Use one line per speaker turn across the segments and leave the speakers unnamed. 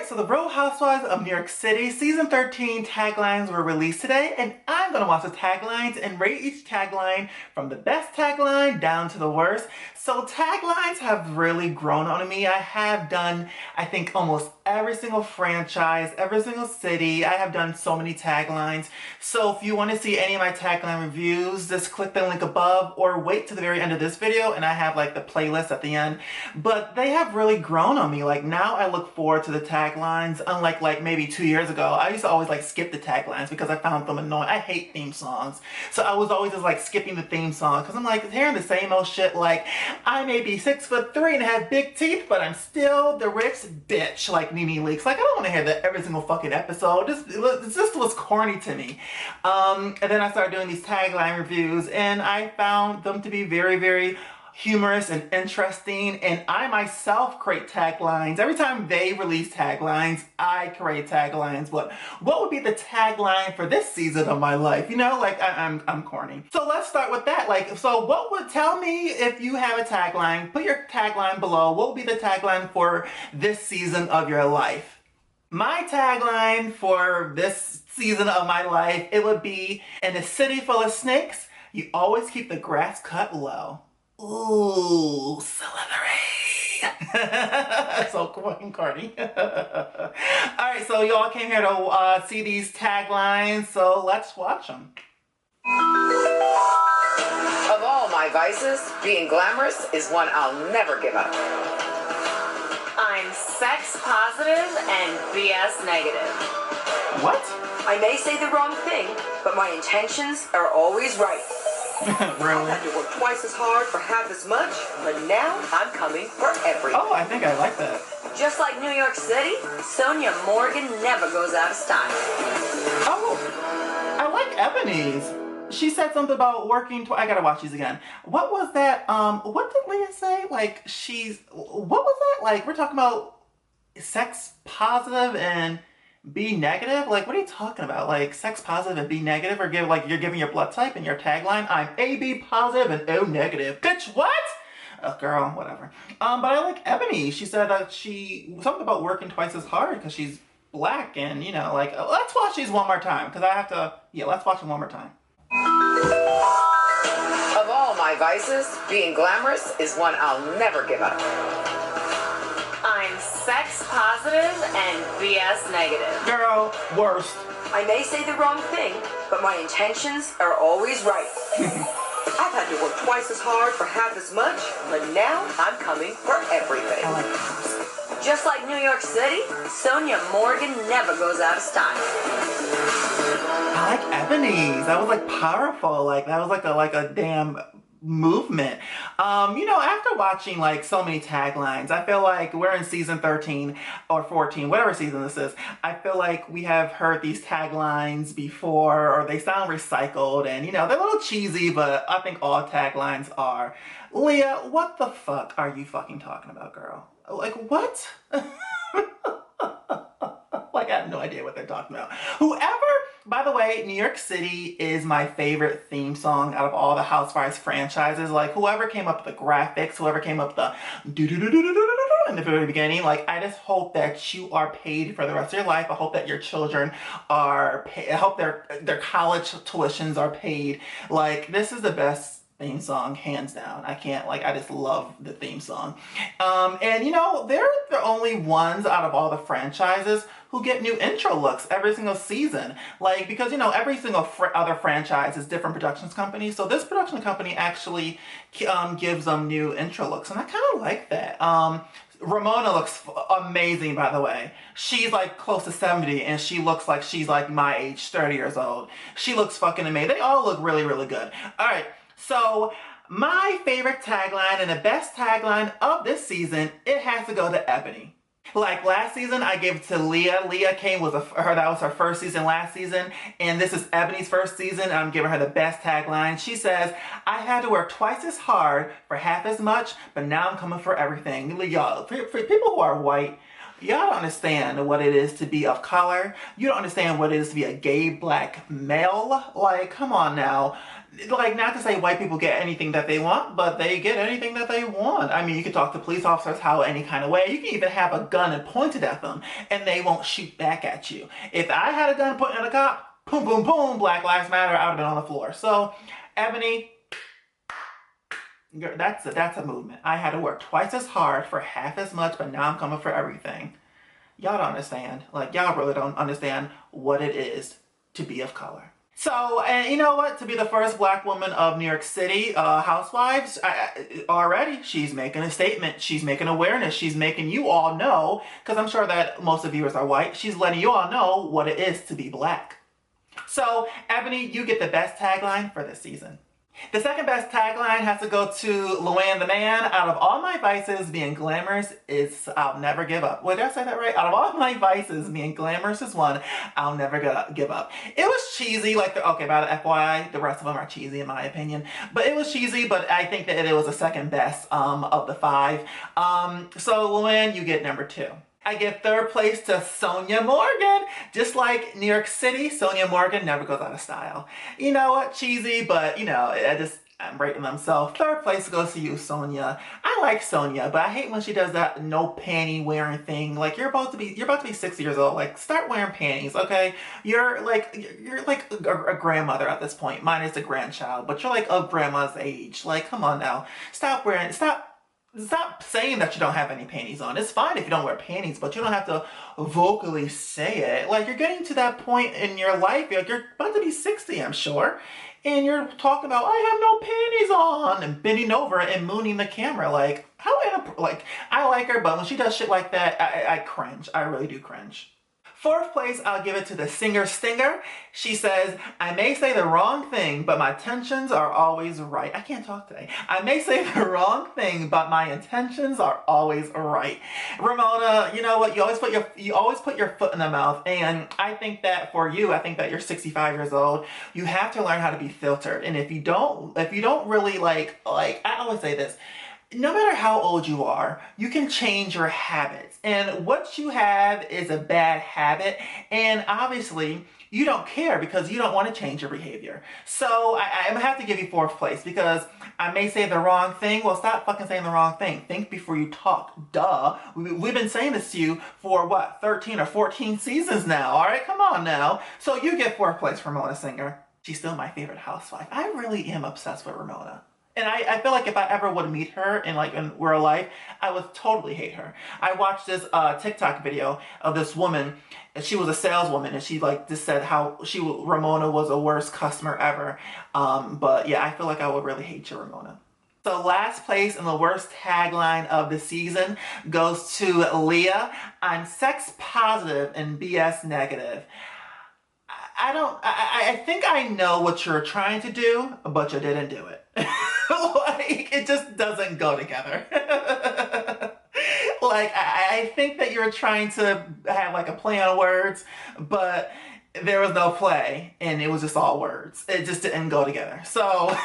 Alright, so the Real Housewives of New York City season 13 taglines were released today, and I'm gonna watch the taglines and rate each tagline from the best tagline down to the worst. So taglines have really grown on me. I have done, I think, almost every single franchise, every single city. I have done so many taglines. So if you want to see any of my tagline reviews, just click the link above or wait to the very end of this video and I have like the playlist at the end. But they have really grown on me. Like now I look forward to the taglines, unlike like maybe 2 years ago. I used to always like skip the taglines because I found them annoying. I hate theme songs. So I was always just like skipping the theme song because I'm like hearing the same old shit like I may be 6'3" and have big teeth, but I'm still the rich bitch like Nene Leakes. Like I don't want to hear that every single fucking episode. This just was corny to me. And then I started doing these tagline reviews and I found them to be very, very humorous and interesting, and I myself create taglines. Every time they release taglines, I create taglines. But what would be the tagline for this season of my life? You know, like I'm corny. So let's start with that. Like, so what would, tell me if you have a tagline, put your tagline below. What would be the tagline for this season of your life? My tagline for this season of my life, it would be, in a city full of snakes, you always keep the grass cut low. Ooh, slithery. So fucking corny. Alright, so y'all came here to see these taglines, so let's watch them.
Of all my vices, being glamorous is one I'll never give up.
I'm sex positive and BS negative.
What?
I may say the wrong thing, but my intentions are always right.
Really?
I had to work twice as hard for half as much, but now I'm coming for everything.
Oh, I think I like that.
Just like New York City, Sonja Morgan never goes out of style.
Oh, I like Eboni's. She said something about working I gotta watch these again. What was that? What did Leah say? Like, what was that? Like, we're talking about sex positive and B negative? Like, what are you talking about? Like, sex positive and B negative? Or you're giving your blood type in your tagline? I'm AB positive and O negative. Bitch, what? Oh, girl, whatever. But I like Eboni. She said that something about working twice as hard because she's black and, you know, like, let's watch these one more time because I have to, yeah, let's watch them one more time.
Of all my vices, being glamorous is one I'll never give up.
I'm sex positive and BS negative.
Girl, worst.
I may say the wrong thing, but my intentions are always right. I've had to work twice as hard for half as much, but now I'm coming for everything.
I like that.
Just like New York City, Sonja Morgan never goes out of style.
I like Eboni's. That was like powerful. Like that was like a damn movement. You know, after watching like so many taglines, I feel like we're in season 13 or 14, whatever season this is. I feel like we have heard these taglines before, or they sound recycled, and you know, they're a little cheesy, but I think all taglines are. Leah, what the fuck are you fucking talking about, girl? Like, what? Like, I have no idea what they're talking about. By the way, New York City is my favorite theme song out of all the Housewives franchises. Like, whoever came up with the graphics, whoever came up with the do-do-do-do-do-do-do in the very beginning, like, I just hope that you are paid for the rest of your life. I hope that your children are paid. I hope their college tuitions are paid. Like, this is the best theme song, hands down. I just love the theme song. And you know, they're the only ones out of all the franchises who get new intro looks every single season. Like, because you know, every single other franchise is different productions companies. So this production company actually gives them new intro looks. And I kind of like that. Ramona looks amazing, by the way. She's like close to 70 and she looks like she's like my age, 30 years old. She looks fucking amazing. They all look really, really good. All right. So my favorite tagline and the best tagline of this season, it has to go to Eboni. Like last season, I gave it to Leah. Leah that was her first season last season, and this is Eboni's first season. I'm giving her the best tagline. She says, I had to work twice as hard for half as much, but now I'm coming for everything. Y'all, for people who are white, Y'all don't understand what it is to be of color. You don't understand what it is to be a gay black male. Like, come on now. Like, not to say white people get anything that they want, but they get anything that they want. I mean, you can talk to police officers how any kind of way. You can even have a gun and point it at them, and they won't shoot back at you. If I had a gun pointing at a cop, boom, boom, boom, Black Lives Matter, I would have been on the floor. So, Eboni, that's a movement. I had to work twice as hard for half as much, but now I'm coming for everything. Y'all don't understand. Like, y'all really don't understand what it is to be of color. So, and you know what? To be the first black woman of New York City Housewives, already she's making a statement. She's making awareness. She's making you all know, because I'm sure that most of the viewers are white. She's letting you all know what it is to be black. So, Eboni, you get the best tagline for this season. The second best tagline has to go to LuAnn the man. Out of all my vices, being glamorous is I'll never give up. Wait, did I say that right? Out of all my vices, being glamorous is one. I'll never give up. It was cheesy, like okay, by the FYI, the rest of them are cheesy in my opinion. But it was cheesy, but I think that it was the second best of the 5. So LuAnn, you get number 2. I give third place to Sonja Morgan. Just like New York City, Sonja Morgan never goes out of style. You know what? Cheesy, but you know, I'm rating them. So third place goes to you, Sonja. I like Sonja, but I hate when she does that no panty wearing thing. Like you're about to be 6 years old. Like start wearing panties, okay? You're like a grandmother at this point. Mine is a grandchild, but you're like of grandma's age. Like come on now, stop saying that you don't have any panties on. It's fine if you don't wear panties, but you don't have to vocally say it. Like, you're getting to that point in your life, you're about to be 60, I'm sure, and you're talking about, I have no panties on, and bending over and mooning the camera. Like, I like her, but when she does shit like that, I cringe. I really do cringe. Fourth place, I'll give it to the singer Stinger. She says, I may say the wrong thing, but my intentions are always right. I can't talk today. I may say the wrong thing, but my intentions are always right. Ramona, you know what? You always put your foot in the mouth. And I think that for you, I think that you're 65 years old. You have to learn how to be filtered. And if you don't really like I always say this, no matter how old you are, you can change your habits. And what you have is a bad habit. And obviously, you don't care because you don't want to change your behavior. So I'm going to have to give you fourth place because I may say the wrong thing. Well, stop fucking saying the wrong thing. Think before you talk. Duh. We've been saying this to you for what, 13 or 14 seasons now. All right, come on now. So you get fourth place, Ramona Singer. She's still my favorite housewife. I really am obsessed with Ramona. And I feel like if I ever would meet her in real life, I would totally hate her. I watched this TikTok video of this woman, and she was a saleswoman, and she just said how Ramona was the worst customer ever. But yeah, I feel like I would really hate you, Ramona. So last place in the worst tagline of the season goes to Leah. I'm sex positive and BS negative. I think I know what you're trying to do, but you didn't do it. It just doesn't go together. I think that you're trying to have a play on words, but there was no play and it was just all words. It just didn't go together. So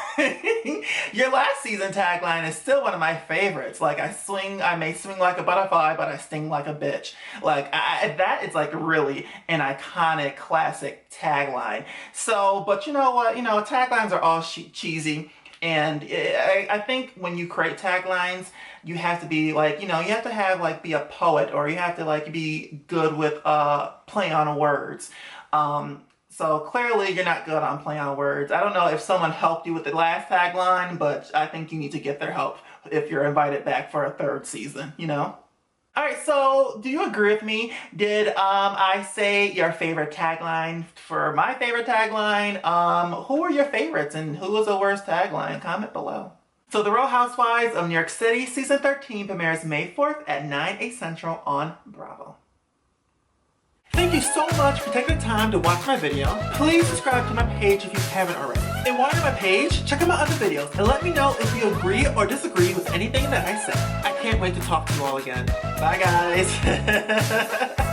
your last season tagline is still one of my favorites. I may swing like a butterfly, but I sting like a bitch. That is really an iconic classic tagline. So, but you know what? Taglines are all cheesy. And I think when you create taglines, you have to be you have to have be a poet, or you have to be good with play on words. So clearly you're not good on play on words. I don't know if someone helped you with the last tagline, but I think you need to get their help if you're invited back for a third season, Alright, so do you agree with me? Did I say your favorite tagline? For my favorite tagline, who are your favorites and who was the worst tagline? Comment below. So the Real Housewives of New York City Season 13 premieres May 4th at 9, 8 Central on Bravo. Thank you so much for taking the time to watch my video. Please subscribe to my page if you haven't already. And while you're on my page, check out my other videos and let me know if you agree or disagree with anything that I said. I can't wait to talk to you all again. Bye guys.